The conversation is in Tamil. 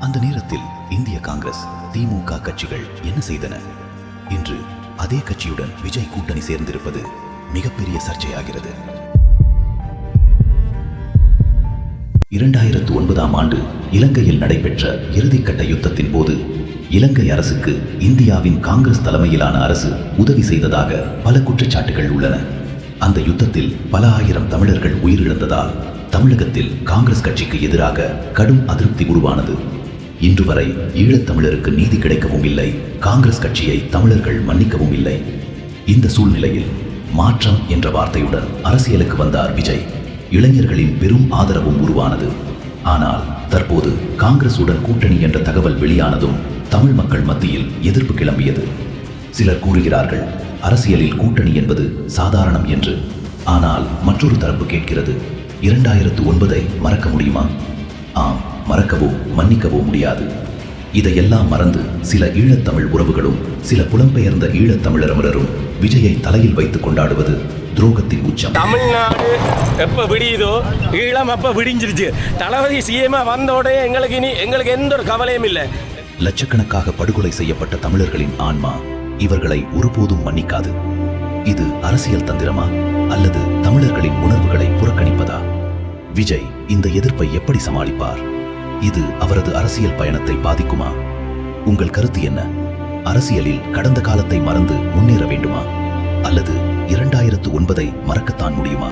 அந்த நேரத்தில் இந்திய காங்கிரஸ், திமுக கட்சிகள் என்ன செய்தன? இன்று அதே கட்சியுடன் விஜய் கூட்டணி சேர்ந்திருப்பது மிகப்பெரிய சர்ச்சையாகிறது. 2009ஆம் ஆண்டு இலங்கையில் நடைபெற்ற இறுதிக்கட்ட யுத்தத்தின் போது இலங்கை அரசுக்கு இந்தியாவின் காங்கிரஸ் தலைமையிலான அரசு உதவி செய்ததாக பல குற்றச்சாட்டுகள் உள்ளன. அந்த யுத்தத்தில் பல ஆயிரம் தமிழர்கள் உயிரிழந்ததால் தமிழகத்தில் காங்கிரஸ் கட்சிக்கு எதிராக கடும் அதிருப்தி உருவானது. இன்று வரை ஈழத்தமிழருக்கு நீதி கிடைக்கவும் இல்லை, காங்கிரஸ் கட்சியை தமிழர்கள் மன்னிக்கவும் இல்லை. இந்த சூழ்நிலையில் மாற்றம் என்ற வார்த்தையுடன் அரசியலுக்கு வந்தார் விஜய். இளைஞர்களின் பெரும் ஆதரவும் உருவானது. ஆனால் தற்போது காங்கிரசுடன் கூட்டணி என்ற தகவல் வெளியானதும் தமிழ் மக்கள் மத்தியில் எதிர்ப்பு கிளம்பியது. சிலர் கூறுகிறார்கள், அரசியலில் கூட்டணி என்பது சாதாரணம் என்று. ஆனால் மற்றொரு தரப்பு கேட்கிறது, 2009ஐ மறக்க முடியுமா? ஆம், மறக்கவோ மன்னிக்கவோ முடியாது. இதையெல்லாம் மறந்து சில ஈழத்தமிழ் உறவுகளும் சில புலம்பெயர்ந்த ஈழத்தமிழரமரரும் விஜயை தலையில் வைத்துக் கொண்டாடுவது துரோகத்தின் உச்சம். தமிழ்நாடு எப்ப விடியுதோ ஈழம் அப்ப விடிஞ்சிருச்சு. தளபதி சிஎம் வந்தோட எங்களுக்கு எந்த ஒரு கவலையும் இல்லை. லட்சக்கணக்காக படுகொலை செய்யப்பட்ட தமிழர்களின் ஆன்மா இவர்களை ஒருபோதும் மன்னிக்காது. இது அரசியல் தந்திரமா அல்லது தமிழர்களின் உணர்வுகளை புறக்கணிப்பதா? விஜய் இந்த எதிர்ப்பை எப்படி சமாளிப்பார்? இது அவரது அரசியல் பயணத்தை பாதிக்குமா? உங்கள் கருத்து என்ன? அரசியலில் கடந்த காலத்தை மறந்து முன்னேற வேண்டுமா அல்லது 2009ஐ மறக்கத்தான் முடியுமா?